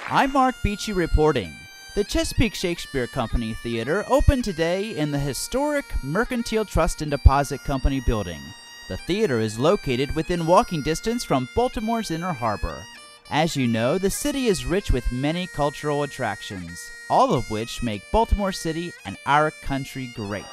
I'm Mark Beachy reporting. The Chesapeake Shakespeare Company Theater opened today in the historic Mercantile Trust and Deposit Company building. The theater is located within walking distance from Baltimore's Inner Harbor. As you know, the city is rich with many cultural attractions, all of which make Baltimore City and our country great.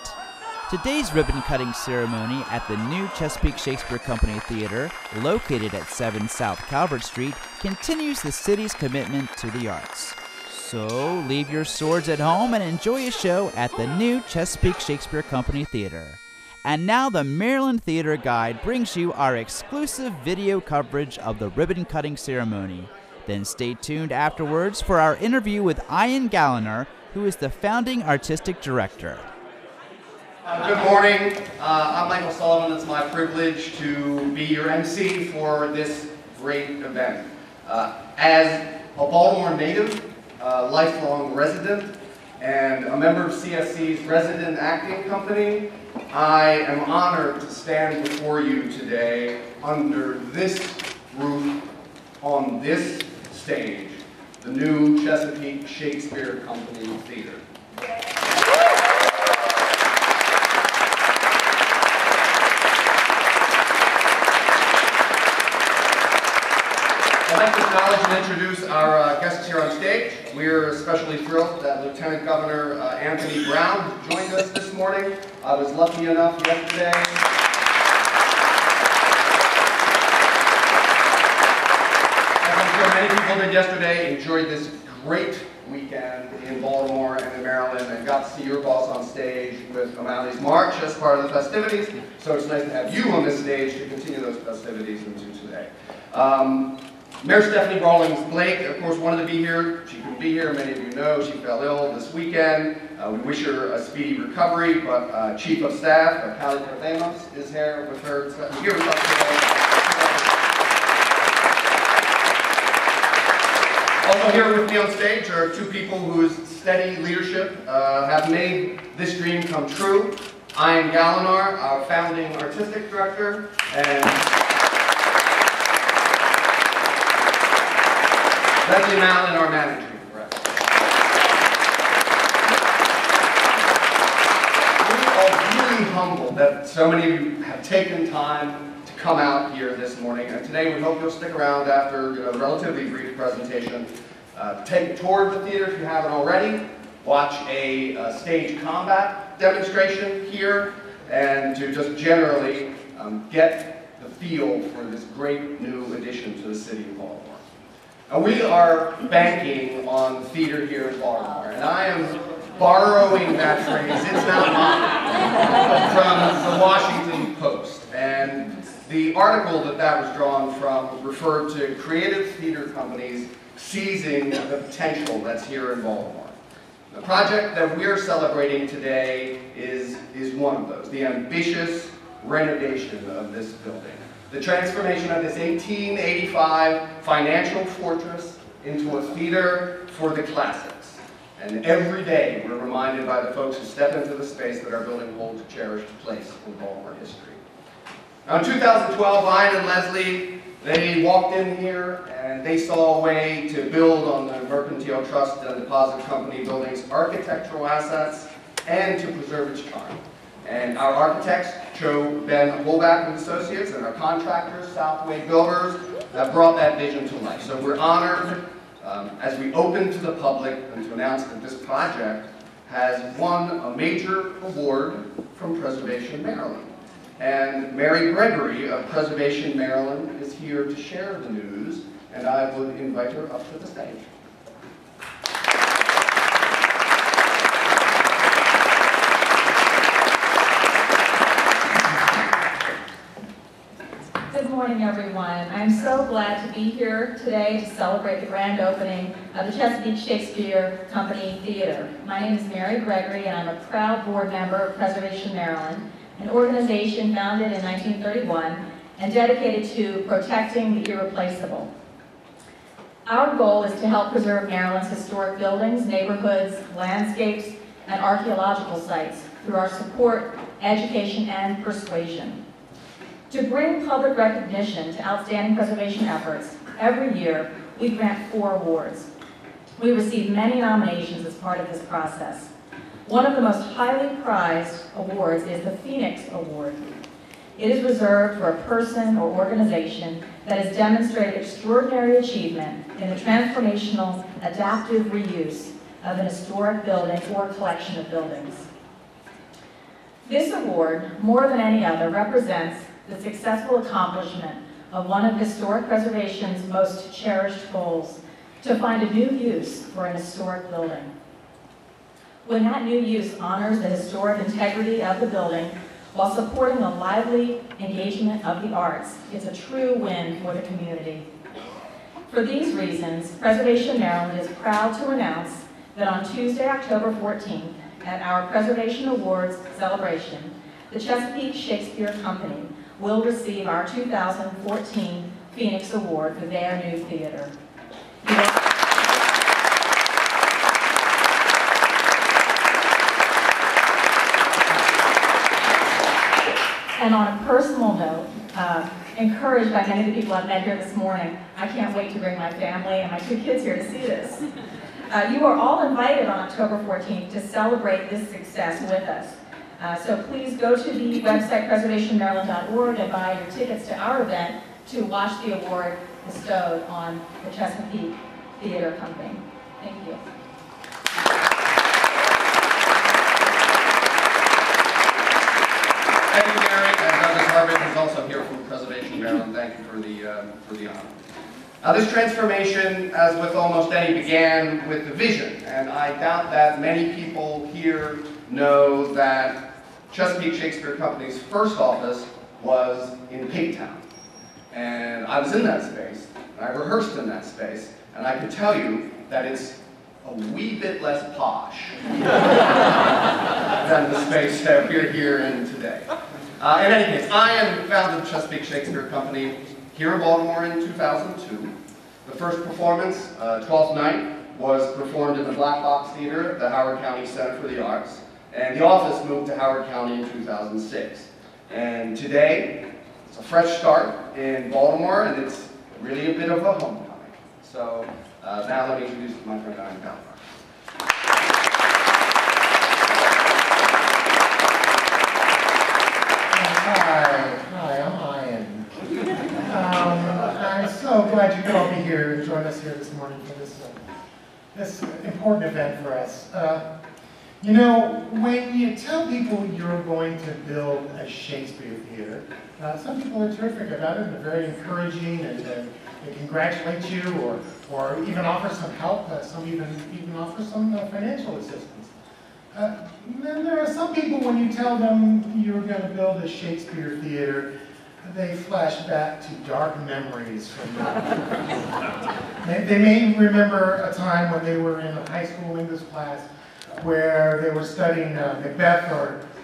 Today's ribbon-cutting ceremony at the new Chesapeake Shakespeare Company Theater, located at 7 South Calvert Street, continues the city's commitment to the arts. So, leave your swords at home and enjoy a show at the new Chesapeake Shakespeare Company Theater. And now the Maryland Theater Guide brings you our exclusive video coverage of the ribbon-cutting ceremony. Then stay tuned afterwards for our interview with Ian Galliner, who is the founding artistic director. Good morning. I'm Michael Sullivan. It's my privilege to be your MC for this great event. As a Baltimore native, lifelong resident, and a member of CSC's resident acting company, I am honored to stand before you today under this roof, on this stage, the new Chesapeake Shakespeare Company Theater. I'd like to acknowledge and introduce our guests here on stage. We're especially thrilled that Lieutenant Governor Anthony Brown joined us this morning. I was lucky enough yesterday. As I'm sure many people did yesterday, enjoyed this great weekend in Baltimore and in Maryland, and got to see your boss on stage with O'Malley's March as part of the festivities. So it's nice to have you on this stage to continue those festivities into today. Mayor Stephanie Rawlings-Blake, of course, wanted to be here. She couldn't be here. Many of you know she fell ill this weekend. We wish her a speedy recovery, but Chief of Staff, Callie Carthamos, is here with her here with us today. Also here with me on stage are two people whose steady leadership have made this dream come true. Ian Galliner, our founding artistic director, and Leslie Mallon, our managing director. We are really humbled that so many of you have taken time to come out here this morning, and today we hope you'll stick around after a relatively brief presentation. Take a tour of the theater if you haven't already, watch a stage combat demonstration here, and to just generally get the feel for this great new addition to the city of Baltimore. We are banking on theater here in Baltimore, and I am borrowing that phrase, it's not mine, from the Washington Post. And the article that was drawn from referred to creative theater companies seizing the potential that's here in Baltimore. The project that we're celebrating today is one of those, the ambitious renovation of this building. The transformation of this 1885 financial fortress into a theater for the classics. And every day we're reminded by the folks who step into the space that our building holds a cherished place in Baltimore history. Now in 2012, Ian and Leslie, they walked in here and they saw a way to build on the Mercantile Trust and Deposit Company building's architectural assets and to preserve its charm. And our architects, Joe Ben Holback and Associates, and our contractors, Southway Builders, have brought that vision to life. So we're honored as we open to the public and to announce that this project has won a major award from Preservation Maryland. And Mary Gregory of Preservation Maryland is here to share the news, and I would invite her up to the stage. Good morning, everyone. I'm so glad to be here today to celebrate the grand opening of the Chesapeake Shakespeare Company Theater. My name is Mary Gregory, and I'm a proud board member of Preservation Maryland, an organization founded in 1931 and dedicated to protecting the irreplaceable. Our goal is to help preserve Maryland's historic buildings, neighborhoods, landscapes, and archaeological sites through our support, education, and persuasion. To bring public recognition to outstanding preservation efforts, every year we grant 4 awards. We receive many nominations as part of this process. One of the most highly prized awards is the Phoenix Award. It is reserved for a person or organization that has demonstrated extraordinary achievement in the transformational, adaptive reuse of an historic building or collection of buildings. This award, more than any other, represents the successful accomplishment of one of historic preservation's most cherished goals, to find a new use for an historic building. When that new use honors the historic integrity of the building while supporting the lively engagement of the arts, it's a true win for the community. For these reasons, Preservation Maryland is proud to announce that on Tuesday, October 14th, at our Preservation Awards celebration, the Chesapeake Shakespeare Company will receive our 2014 Phoenix Award for their new theater. And on a personal note, encouraged by many of the people I've met here this morning, I can't wait to bring my family and my 2 kids here to see this. You are all invited on October 14th to celebrate this success with us. So please go to the website preservationmaryland.org and buy your tickets to our event to watch the award bestowed on the Chesapeake Theater Company. Thank you. Thank you, Mary. And Douglas Harvey is also here from Preservation Maryland. Thank you for the honor. Now, this transformation, as with almost any, began with the vision, and I doubt that many people here know that Chesapeake Shakespeare Company's first office was in Pigtown. And I was in that space, and I rehearsed in that space, and I can tell you that it's a wee bit less posh than the space that we're here in today. In any case, I am founded the Chesapeake Shakespeare Company here in Baltimore in 2002. The first performance, Twelfth Night, was performed in the Black Box Theater at the Howard County Center for the Arts, and the office moved to Howard County in 2006. And today, it's a fresh start in Baltimore, and it's really a bit of a homecoming. So now let me introduce my friend Ian Palmer. Hi, I'm Ian. I'm so glad you could all be here and join us here this morning for this important event for us. You know, when you tell people you're going to build a Shakespeare theater, some people are terrific about it and they're very encouraging, and they congratulate you or even offer some help. Some even offer some financial assistance. Then there are some people, when you tell them you're going to build a Shakespeare theater, they flash back to dark memories from they may remember a time when they were in a high school English class where they were studying Macbeth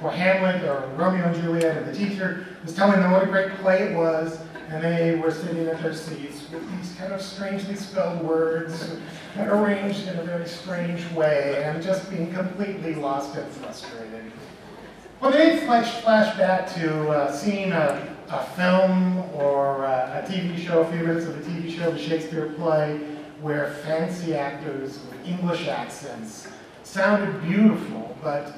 or Hamlet or Romeo and Juliet, and the teacher was telling them what a great play it was, and they were sitting at their seats with these kind of strangely spelled words arranged in a very strange way, and just being completely lost and frustrated. Well, they flash back to seeing a film or a TV show, a few minutes of a TV show, a Shakespeare play, where fancy actors with English accents sounded beautiful, but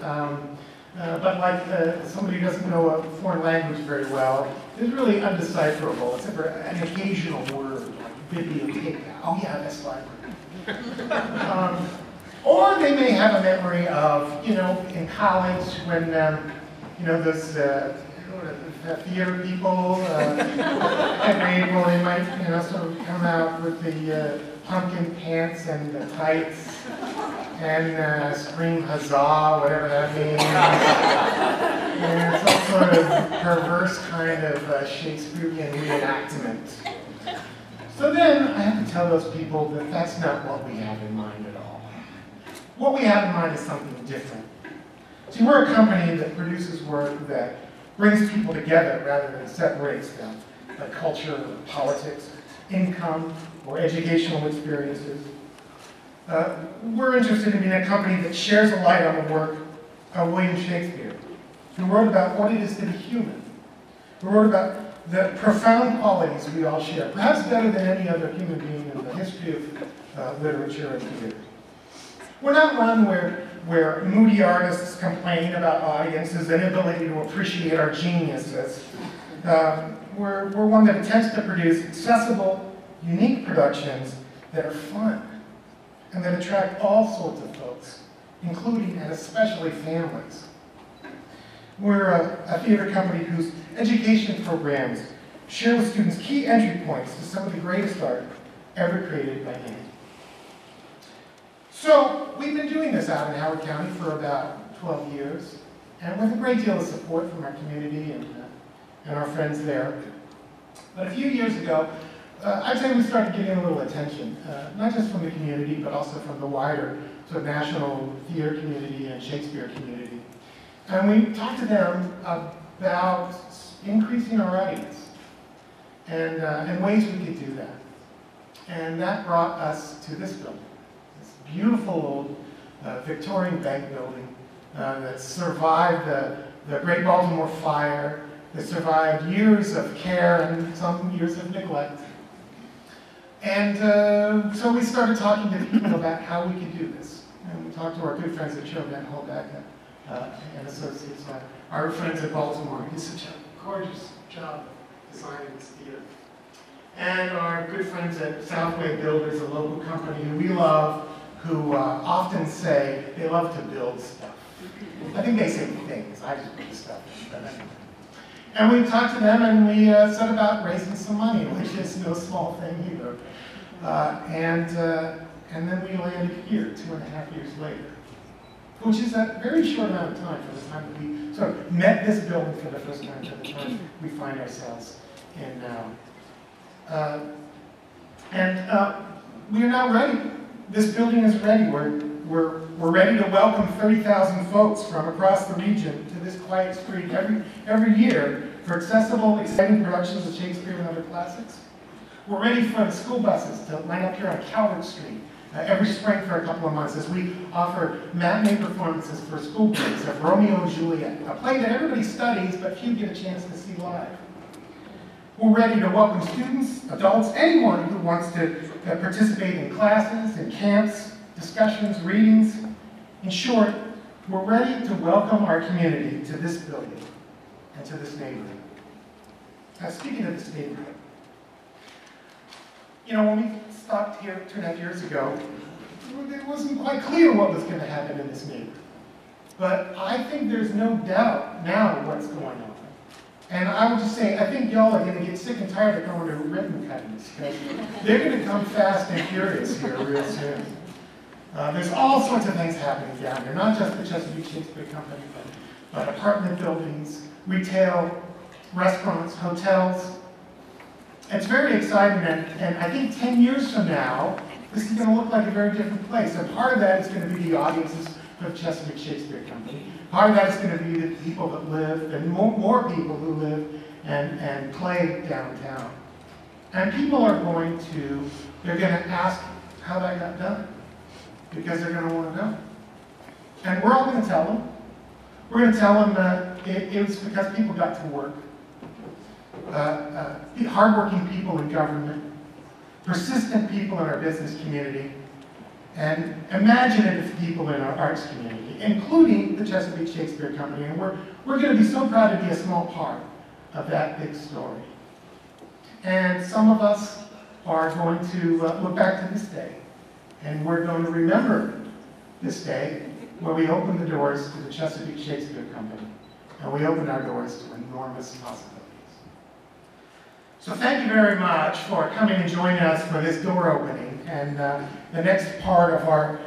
like somebody who doesn't know a foreign language very well, it's really undecipherable, except for an occasional word, like biblioteca. Oh yeah, that's library. Or they may have a memory of, you know, in college when, you know, those theater people, every April they might, you know, sort of come out with the pumpkin pants and the tights and scream huzzah, whatever that means. And some sort of perverse kind of Shakespearean reenactment. So then I have to tell those people that that's not what we have in mind at all. What we have in mind is something different. See, we're a company that produces work that brings people together rather than separates them, like culture, or politics, income, or educational experiences. We're interested in being a company that shares a light on the work of William Shakespeare, who wrote about what it is to be human, who wrote about the profound qualities we all share, perhaps better than any other human being in the history of literature and theater. We're not one where moody artists complain about audiences' inability to appreciate our geniuses. We're one that attempts to produce accessible, unique productions that are fun and that attract all sorts of folks, including and especially families. We're a theater company whose education programs share with students key entry points to some of the greatest art ever created by hand. So we've been doing this out in Howard County for about 12 years, and with a great deal of support from our community and our friends there. But a few years ago, I'd say we started getting a little attention, not just from the community, but also from the wider sort of national theater community and Shakespeare community. And we talked to them about increasing our audience and ways we could do that. And that brought us to this building, this beautiful old Victorian bank building that survived the Great Baltimore Fire, that survived years of care and some years of neglect. And so we started talking to people about how we could do this. And we talked to our good friends at Chovan Holbeck and Associates, our friends at Baltimore, who did such a gorgeous job designing this theater. And our good friends at Southway Builders, a local company who we love, who often say they love to build stuff. I think they say things, I just build stuff. And we talked to them and we set about raising some money, which is no small thing either. And then we landed here 2.5 years later, which is a very short amount of time from the time that we sort of met this building for the first time to the time we find ourselves in now. We are now ready. This building is ready. We're ready to welcome 30,000 folks from across the region to this quiet street every year for accessible, exciting productions of Shakespeare and other classics. We're ready for the school buses to line up here on Calvert Street every spring for a couple of months as we offer matinee performances for school kids of Romeo and Juliet, a play that everybody studies but few get a chance to see live. We're ready to welcome students, adults, anyone who wants to participate in classes, in camps, discussions, readings. In short, we're ready to welcome our community to this building and to this neighborhood. Now, speaking of this neighborhood, you know, when we stopped here 2.5 years ago, it wasn't quite clear what was going to happen in this neighborhood. But I think there's no doubt now what's going on. And I would just say, I think y'all are going to get sick and tired of going to ribbon cuttings, because they're going to come fast and furious here real soon. There's all sorts of things happening down here, not just the Chesapeake Shakespeare Company, but apartment buildings, retail, restaurants, hotels. It's very exciting, and I think 10 years from now, this is going to look like a very different place. And part of that is going to be the audiences for the Chesapeake Shakespeare Company. Part of that is going to be the people that live, and more people who live and play downtown. And people are going to, they're going to ask how that got done, because they're going to want to know. And we're all going to tell them. We're going to tell them that it was because people got to work. Hardworking people in government, persistent people in our business community, and imaginative people in our arts community, including the Chesapeake Shakespeare Company. And we're going to be so proud to be a small part of that big story. And some of us are going to look back to this day, and we're going to remember this day where we opened the doors to the Chesapeake Shakespeare Company, and we opened our doors to enormous possibilities. So thank you very much for coming and joining us for this door opening. And the next part of our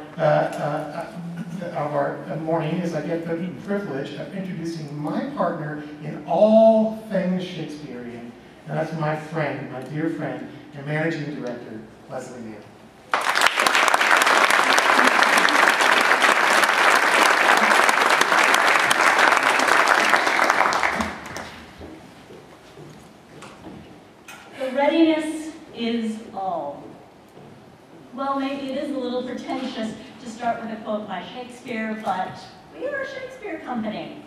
morning is I get the privilege of introducing my partner in all things Shakespearean, and that's my friend, my dear friend, and managing director, Leslie Neal. Readiness is all. start with a quote by Shakespeare, but we are a Shakespeare company.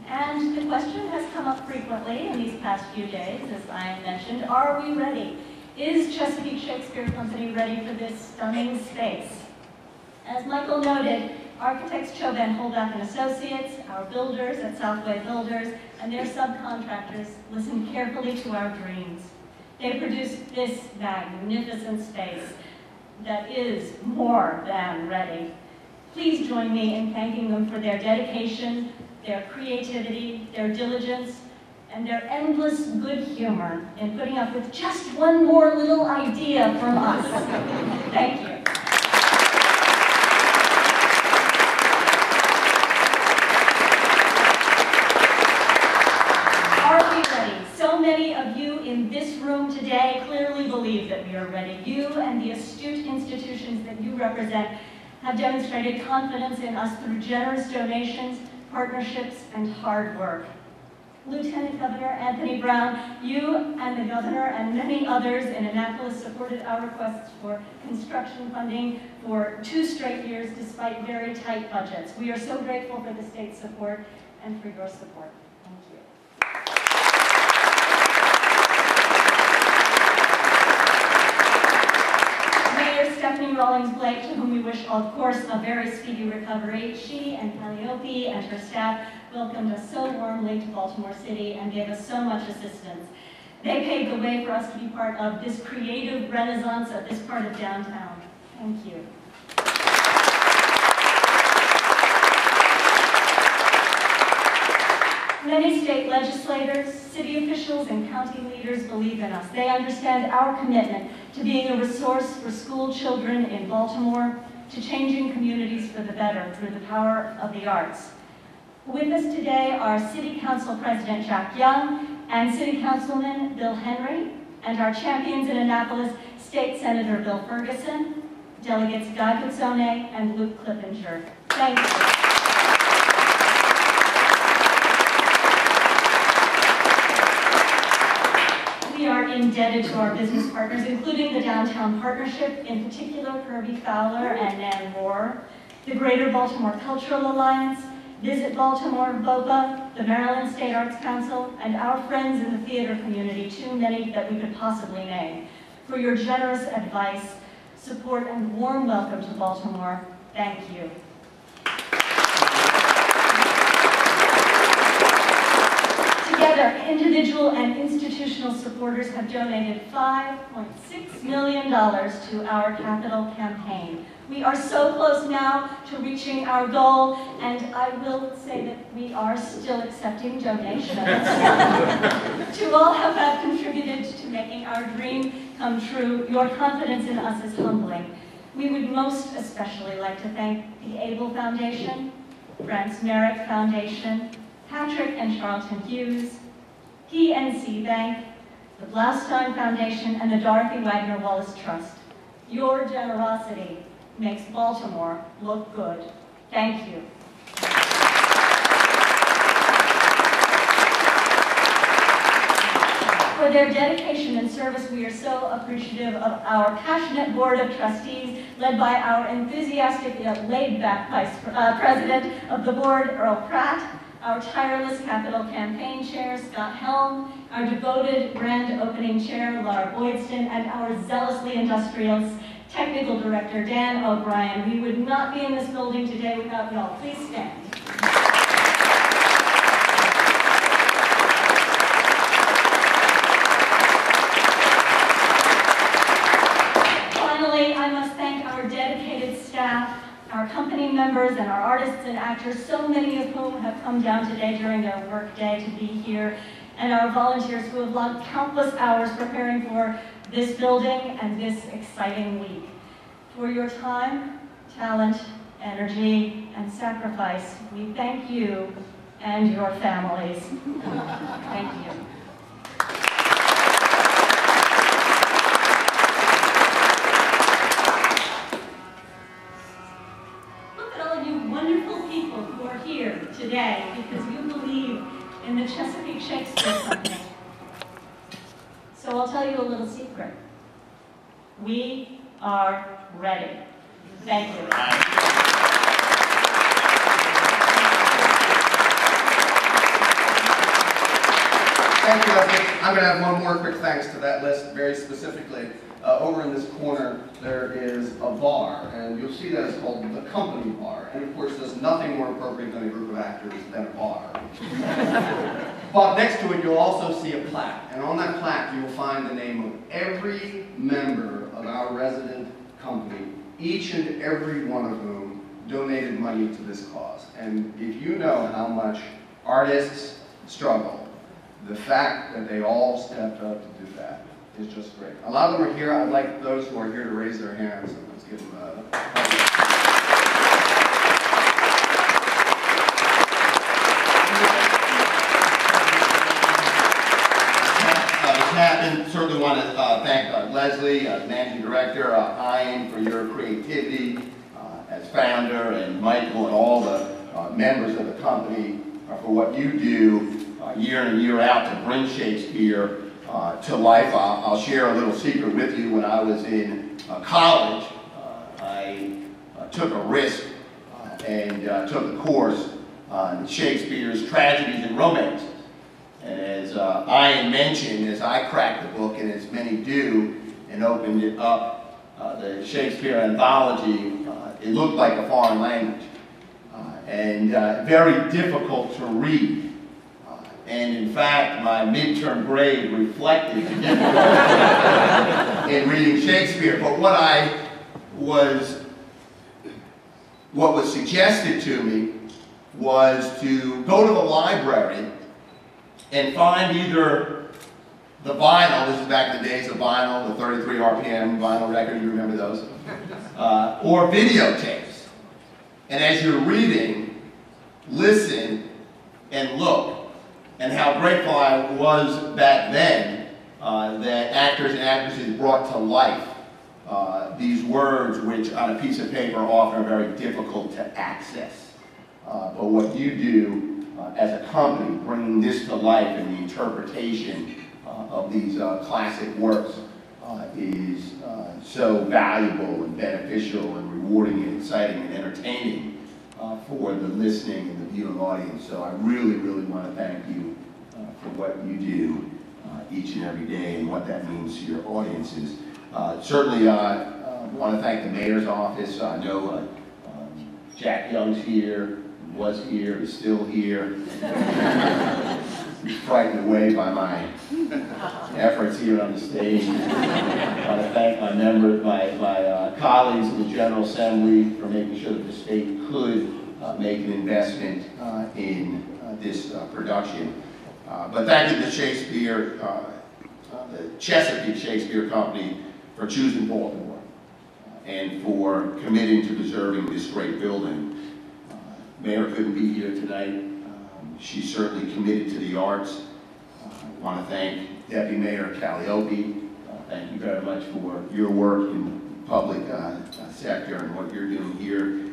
And the question has come up frequently in these past few days, as I mentioned, are we ready? Is Chesapeake Shakespeare Company ready for this stunning space? As Michael noted, architects Cho Van Holbach and Associates, our builders at Southway Builders, and their subcontractors listened carefully to our dreams. They produced this magnificent space that is more than ready. Please join me in thanking them for their dedication, their creativity, their diligence, and their endless good humor in putting up with just one more little idea from us. Thank you. Are we ready? So many of you in this room today clearly believe that we are ready. You and the astute institutions that you represent have demonstrated confidence in us through generous donations, partnerships, and hard work. Lieutenant Governor Anthony Brown, you and the governor and many others in Annapolis supported our requests for construction funding for 2 straight years despite very tight budgets. We are so grateful for the state's support and for your support. Thank you. Stephanie Rawlings-Blake, to whom we wish, of course, a very speedy recovery. She and Calliope and her staff welcomed us so warmly to Baltimore City and gave us so much assistance. They paved the way for us to be part of this creative renaissance of this part of downtown. Thank you. Many state legislators, city officials, and county leaders believe in us. They understand our commitment to being a resource for school children in Baltimore, to changing communities for the better through the power of the arts. With us today are City Council President Jack Young and City Councilman Bill Henry, and our champions in Annapolis, State Senator Bill Ferguson, Delegates Guy Guzzone and Luke Clippinger. Thank you. We are indebted to our business partners, including the Downtown Partnership, in particular Kirby Fowler and Nan Moore, the Greater Baltimore Cultural Alliance, Visit Baltimore, BOPA, the Maryland State Arts Council, and our friends in the theater community, too many that we could possibly name. For your generous advice, support, and warm welcome to Baltimore, thank you. Together, individual and institutional supporters have donated $5.6 million to our capital campaign. We are so close now to reaching our goal, and I will say that we are still accepting donations. To all who have contributed to making our dream come true, your confidence in us is humbling. We would most especially like to thank the Able Foundation, Franz Marek Foundation, Patrick and Charlton Hughes, PNC Bank, the Blaustein Foundation, and the Dorothy Wagner Wallace Trust. Your generosity makes Baltimore look good. Thank you. For their dedication and service, we are so appreciative of our passionate board of trustees, led by our enthusiastic yet laid-back president of the board, Earl Pratt, our tireless capital campaign chair, Scott Helm, our devoted grand opening chair, Laura Boydston, and our zealously industrious technical director, Dan O'Brien. We would not be in this building today without y'all. Please stand. Finally, I must thank our dedicated staff, our company members, and our artists and actors, so many of whom have come down today during their work day to be here, and our volunteers who have logged countless hours preparing for this building and this exciting week. For your time, talent, energy, and sacrifice, we thank you and your families. Thank you. Here today because you believe in the Chesapeake Shakespeare Company. So I'll tell you a little secret. We are ready. Thank you. I'm going to have one more quick thanks to that list, very specifically. Over in this corner, there is a bar, and you'll see that it's called the Company Bar. And of course, there's nothing more appropriate than a group of actors than a bar. But next to it, you'll also see a plaque. And on that plaque, you will find the name of every member of our resident company, each and every one of whom donated money to this cause. And if you know how much artists struggle, the fact that they all stepped up to do that is just great. A lot of them are here. I'd like those who are here to raise their hands, and let's give them Captain, certainly want to thank Leslie, Managing Director, Ian, for your creativity as founder, and Michael and all the members of the company for what you do year in and year out to bring Shakespeare to life. I'll share a little secret with you. When I was in college, I took a risk and took a course on Shakespeare's tragedies and romances. And as Ian mentioned, as I cracked the book, and as many do, and opened it up, the Shakespeare anthology, it looked like a foreign language and very difficult to read. And in fact, my midterm grade reflected the difficulty in reading Shakespeare. But what was suggested to me was to go to the library and find either the vinyl, this is back in the days of vinyl, the 33 RPM vinyl record, you remember those, or videotapes. And as you're reading, listen and look. And how grateful I was back then that actors and actresses brought to life these words, which on a piece of paper often are very difficult to access. But what you do as a company, bringing this to life and the interpretation of these classic works is so valuable and beneficial and rewarding and exciting and entertaining for the listening and the viewing audience. So I really, really want to thank you for what you do each and every day and what that means to your audiences. Certainly want to thank the mayor's office. I know Jack Young's here, was here, is still here. He's frightened away by my efforts here on the stage. I want to thank my members, my colleagues in the General Assembly for making sure that the state could make an investment in this production. But thank you to Shakespeare, the Chesapeake Shakespeare Company, for choosing Baltimore and for committing to preserving this great building. Mayor couldn't be here tonight. She's certainly committed to the arts. I want to thank Deputy Mayor Calliope. Thank you very much for your work in the public sector and what you're doing here.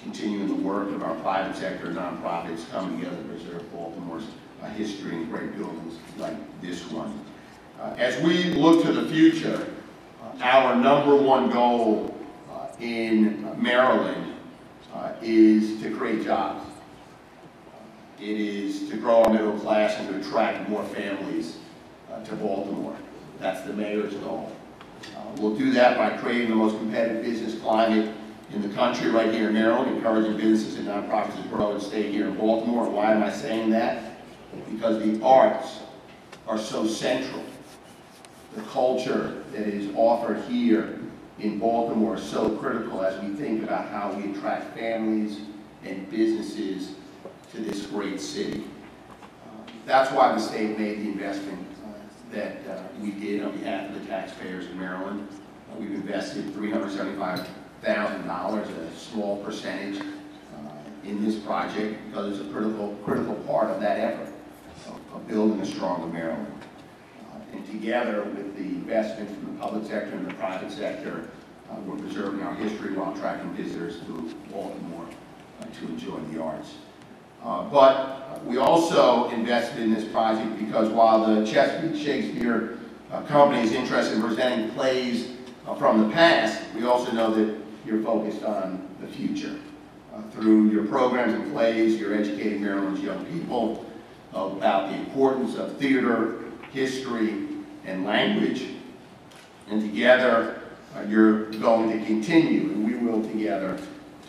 Continuing the work of our private sector nonprofits coming together to preserve Baltimore's history and great buildings like this one. As we look to the future, our #1 goal in Maryland is to create jobs. It is to grow our middle class and to attract more families to Baltimore. That's the mayor's goal. We'll do that by creating the most competitive business climate in the country right here in Maryland, encouraging businesses and nonprofits to grow and stay here in Baltimore. And why am I saying that? Because the arts are so central. The culture that is offered here in Baltimore is so critical as we think about how we attract families and businesses to this great city. That's why the state made the investment that we did on behalf of the taxpayers in Maryland. We've invested $375,000, a small percentage, in this project because it's a critical part of that effort of building a stronger Maryland. And together with the investment from the public sector and the private sector, we're preserving our history while attracting visitors to Baltimore to enjoy the arts. But we also invested in this project because while the Chesapeake Shakespeare Company is interested in presenting plays from the past, we also know that you're focused on the future. Through your programs and plays, you're educating Maryland's young people about the importance of theater history, and language. And together, you're going to continue, and we will together,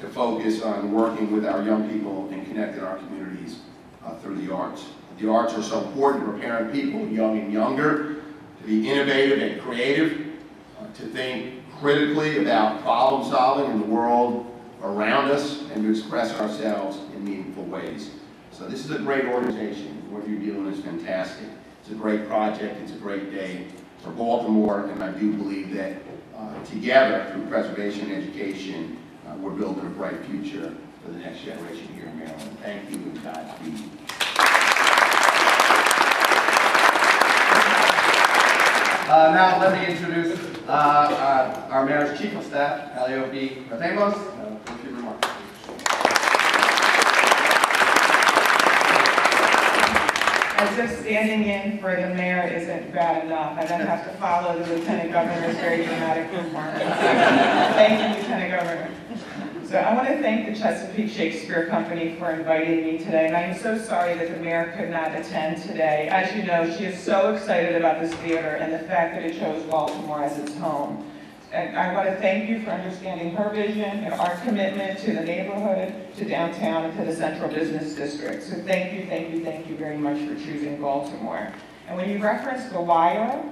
to focus on working with our young people and connecting our communities through the arts. The arts are so important to preparing people, young and younger, to be innovative and creative, to think critically about problem solving in the world around us, and to express ourselves in meaningful ways. So this is a great organization. What you're doing is fantastic. It's a great project. It's a great day for Baltimore, and I do believe that together, through preservation and education, we're building a bright future for the next generation here in Maryland. Thank you, and Godspeed. Now let me introduce our mayor's chief of staff, Elio B. Ramos, for a few remarks. As if standing in for the mayor isn't bad enough, I then have to follow the Lieutenant Governor's very dramatic performance. Thank you, Lieutenant Governor. So I want to thank the Chesapeake Shakespeare Company for inviting me today, and I am so sorry that the mayor could not attend today. As you know, she is so excited about this theater and the fact that it chose Baltimore as its home. And I want to thank you for understanding her vision and our commitment to the neighborhood, to downtown, and to the central business district. So thank you, thank you, thank you very much for choosing Baltimore. And when you referenced The Wire,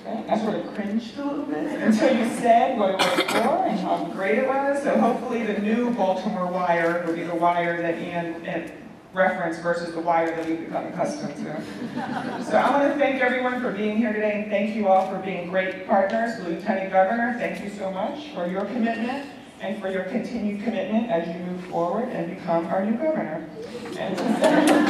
I sort of cringed a little bit until you said what it was for and how great it was. So hopefully the new Baltimore Wire will be the Wire that Ian referenced versus the Wire that we've become accustomed to. So I want to thank everyone for being here today, and thank you all for being great partners. Lieutenant Governor, thank you so much for your commitment and for your continued commitment as you move forward and become our new governor. And to Senator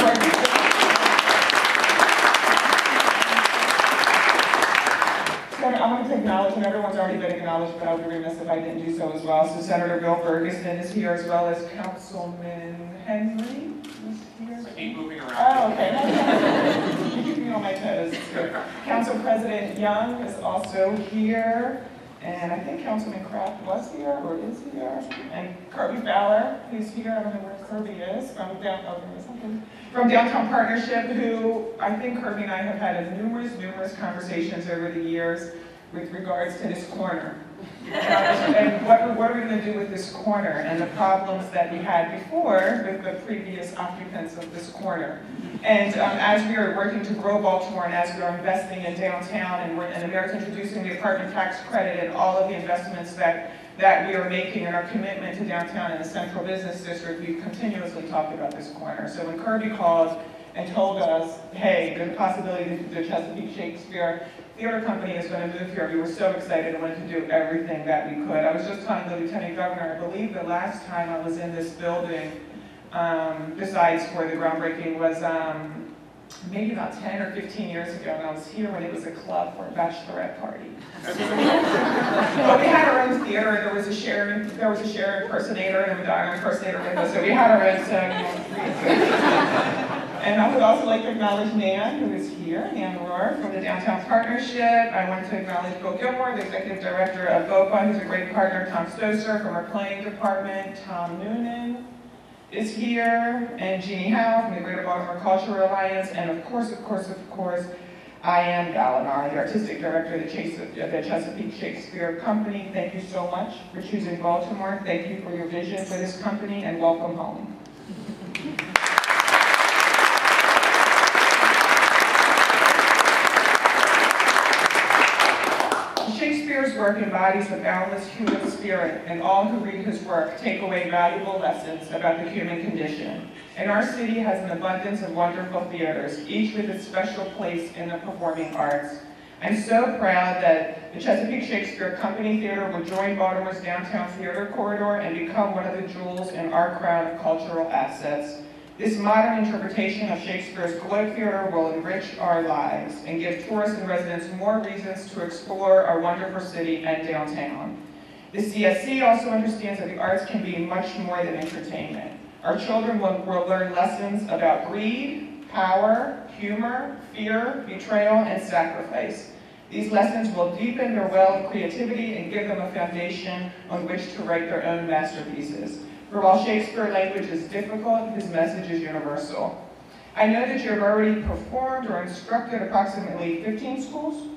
I want to acknowledge, and everyone's already been acknowledged, but I would be remiss if I didn't do so as well. So Senator Bill Ferguson is here, as well as Councilman Henry is here. I keep moving around. Oh, okay. You keep me on my toes. Council President Young is also here. And I think Councilman Kraft was here, or is here. And Kirby Fowler, who's here. I don't know where Kirby is, from Downtown Partnership, who I think Kirby and I have had numerous conversations over the years with regards to this corner. And what are we going to do with this corner and the problems that we had before with the previous occupants of this corner. And as we are working to grow Baltimore, and as we are investing in downtown, and the mayor's introducing the apartment tax credit and all of the investments that we are making in our commitment to downtown and the central business district, we've continuously talked about this corner. So when Kirby called and told us, hey, there's a possibility that the Chesapeake Shakespeare Theater Company is going to move here, we were so excited and wanted to do everything that we could. I was just telling the Lieutenant Governor, I believe the last time I was in this building, besides for the groundbreaking, was maybe about 10 or 15 years ago, and I was here when it was a club for a bachelorette party. But we had our own theater. There was a Sharon impersonator and a Madonna impersonator with us, so we had our own And I would also like to acknowledge Nan, who is here, Nan Rohr from the Downtown Partnership. I want to acknowledge Bill Gilmore, the Executive Director of BOPA, who's a great partner, Tom Stoser from our planning department, Tom Noonan is here, and Jeannie Howe from the Greater Baltimore Cultural Alliance, and of course, I am Gallinari, the Artistic Director of the Chesapeake Shakespeare Company. Thank you so much for choosing Baltimore. Thank you for your vision for this company, and welcome home. Shakespeare's work embodies the boundless human spirit, and all who read his work take away valuable lessons about the human condition. And our city has an abundance of wonderful theaters, each with its special place in the performing arts. I'm so proud that the Chesapeake Shakespeare Company Theater will join Baltimore's downtown theater corridor and become one of the jewels in our crown of cultural assets. This modern interpretation of Shakespeare's Globe Theater will enrich our lives and give tourists and residents more reasons to explore our wonderful city and downtown. The CSC also understands that the arts can be much more than entertainment. Our children will learn lessons about greed, power, humor, fear, betrayal, and sacrifice. These lessons will deepen their well of creativity and give them a foundation on which to write their own masterpieces. For while Shakespeare language is difficult, his message is universal. I know that you've already performed or instructed approximately 15 schools,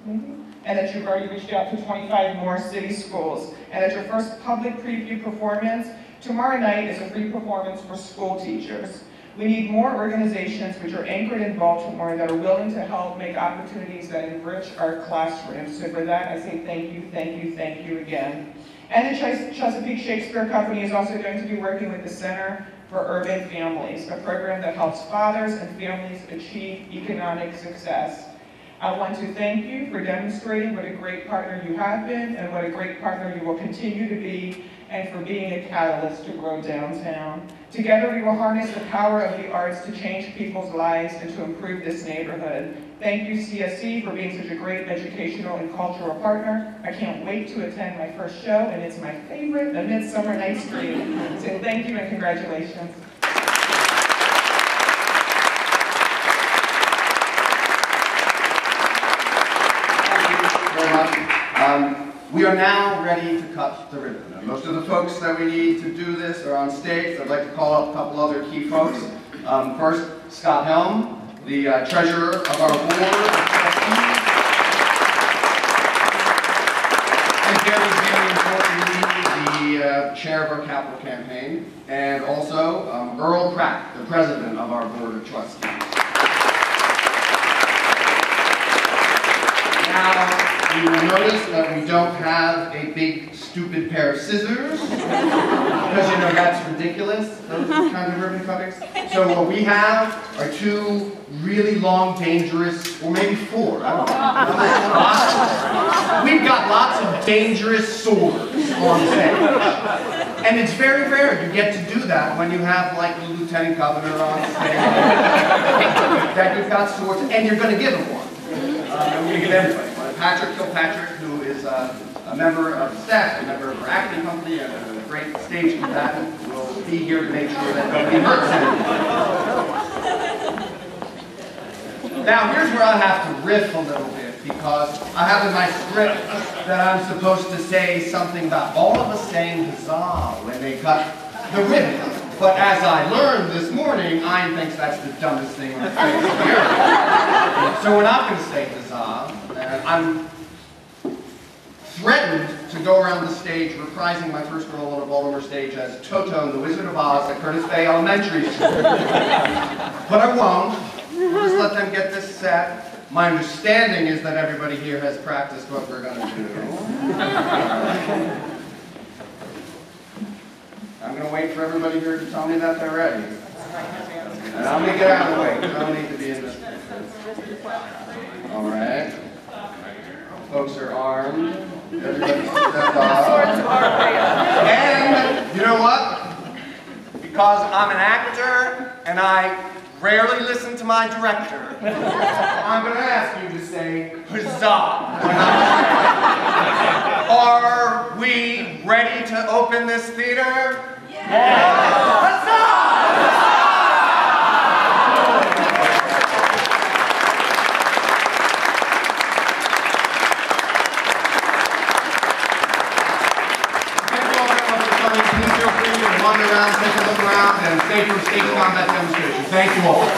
maybe? And that you've already reached out to 25 more city schools, and that your first public preview performance tomorrow night is a free performance for school teachers. We need more organizations which are anchored in Baltimore that are willing to help make opportunities that enrich our classrooms. So for that, I say thank you, thank you, thank you again. And the Chesapeake Shakespeare Company is also going to be working with the Center for Urban Families, a program that helps fathers and families achieve economic success. I want to thank you for demonstrating what a great partner you have been and what a great partner you will continue to be, and for being a catalyst to grow downtown. Together we will harness the power of the arts to change people's lives and to improve this neighborhood. Thank you, CSC, for being such a great educational and cultural partner. I can't wait to attend my first show, and it's my favorite, A Midsummer Night's Dream. So thank you and congratulations. We are now ready to cut the ribbon. And most of the folks that we need to do this are on stage. I'd like to call up a couple other key folks. First, Scott Helm, the treasurer of our board of trustees. And very importantly, the chair of our capital campaign. And also, Earl Pratt, the president of our board of trustees. Now, you will notice that we don't have a big, stupid pair of scissors, because, you know, that's ridiculous, those kinds of ribbon cuttings. So what we have are two really long, dangerous, or maybe four, I don't know. We've got lots of dangerous swords on stage. And it's very rare you get to do that when you have, like, the lieutenant governor on stage. That you've got swords, and you're going to give him one. And we're going to give everybody. Patrick Kilpatrick, who is a member of the staff, a member of our acting company, and a great stage combatant, will be here to make sure that nobody hurts anyone. Now, here's where I have to riff a little bit, because I have in my script that I'm supposed to say something about all of us saying huzzah when they cut the ribbon. But as I learned this morning, Ian thinks that's the dumbest thing on the face of the earth. So we're not going to say huzzah. I'm threatened to go around the stage reprising my first role on a Baltimore stage as Toto in The Wizard of Oz at Curtis Bay Elementary School. But I won't. We'll just let them get this set. My understanding is that everybody here has practiced what we're going to do. I'm going to wait for everybody here to tell me that they're ready. And I'm going to get out of the way, because I don't need to be in this picture. All right. Folks are armed. Everybody's stepped off. And you know what? Because I'm an actor and I rarely listen to my director, I'm going to ask you to say huzzah when I'm Are we ready to open this theater? Yeah. Huzzah! Wander around, take a look around, and stay for stage combat demonstration. Thank you all.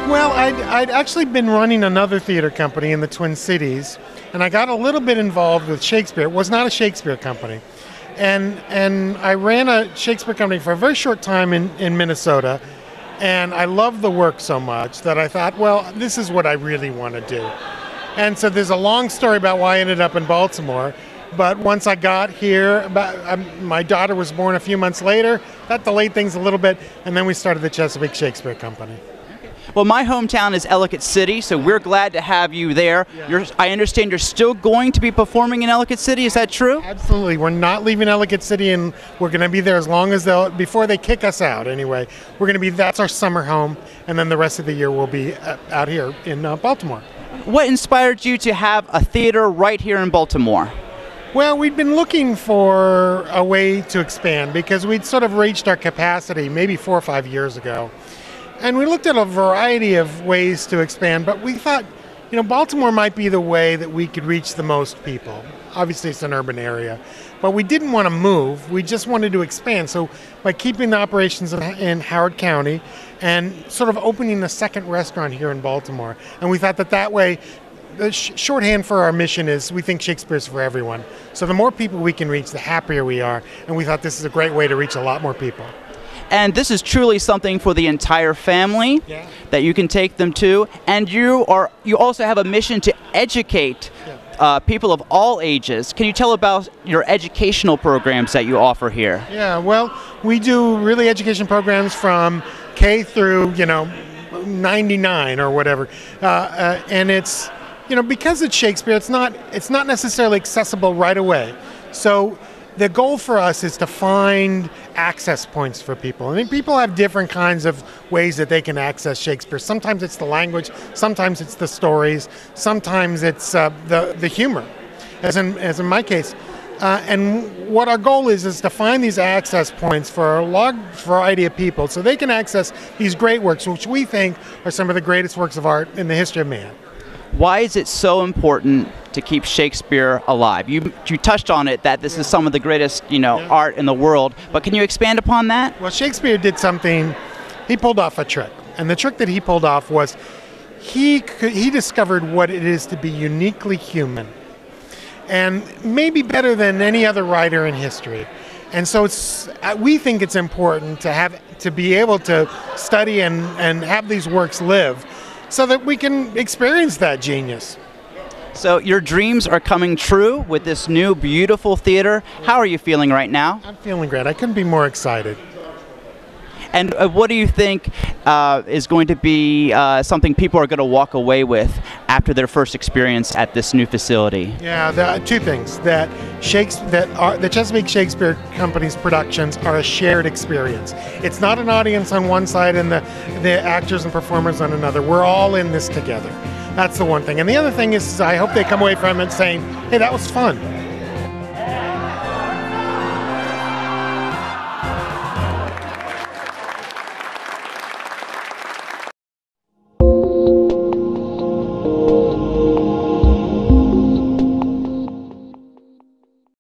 Well, I'd actually been running another theater company in the Twin Cities, and I got a little bit involved with Shakespeare. It was not a Shakespeare company. And I ran a Shakespeare company for a very short time in Minnesota, and I loved the work so much that I thought, well, this is what I really want to do. And so there's a long story about why I ended up in Baltimore, but once I got here, my daughter was born a few months later. That delayed things a little bit, and then we started the Chesapeake Shakespeare Company. Well, my hometown is Ellicott City, so we're glad to have you there. Yeah. I understand you're still going to be performing in Ellicott City. Is that true? Absolutely. We're not leaving Ellicott City, and we're going to be there as long as before they kick us out anyway. We're going to be, that's our summer home, and then the rest of the year we'll be out here in Baltimore. What inspired you to have a theater right here in Baltimore? Well, we'd been looking for a way to expand because we'd sort of reached our capacity maybe 4 or 5 years ago. And we looked at a variety of ways to expand, but we thought, Baltimore might be the way that we could reach the most people. Obviously, it's an urban area. But we didn't want to move. We just wanted to expand. So by keeping the operations in Howard County and sort of opening a second restaurant here in Baltimore. And we thought that way, the shorthand for our mission is we think Shakespeare's for everyone. So the more people we can reach, the happier we are. And we thought this is a great way to reach a lot more people. And this is truly something for the entire family that you can take them to. And you also have a mission to educate people of all ages. Can you tell about your educational programs that you offer here? Yeah, well, we do really education programs from K through, 99 or whatever. And it's, because it's Shakespeare, it's not necessarily accessible right away. So the goal for us is to find access points for people. I mean, people have different kinds of ways that they can access Shakespeare. Sometimes it's the language, sometimes it's the stories, sometimes it's the humor, as in my case. And what our goal is to find these access points for a large variety of people so they can access these great works, which we think are some of the greatest works of art in the history of man. Why is it so important to keep Shakespeare alive? You touched on it, that this is some of the greatest, art in the world, but can you expand upon that? Well, Shakespeare did something, he pulled off a trick. And the trick that he pulled off was he discovered what it is to be uniquely human. And maybe better than any other writer in history. And so we think it's important to be able to study and have these works live so that we can experience that genius. So your dreams are coming true with this new beautiful theater. How are you feeling right now? I'm feeling great. I couldn't be more excited. And what do you think is going to be something people are going to walk away with after their first experience at this new facility? Yeah, there are two things. The Chesapeake Shakespeare Company's productions are a shared experience. It's not an audience on one side and the actors and performers on another. We're all in this together. That's the one thing. And the other thing is I hope they come away from it saying, hey, that was fun.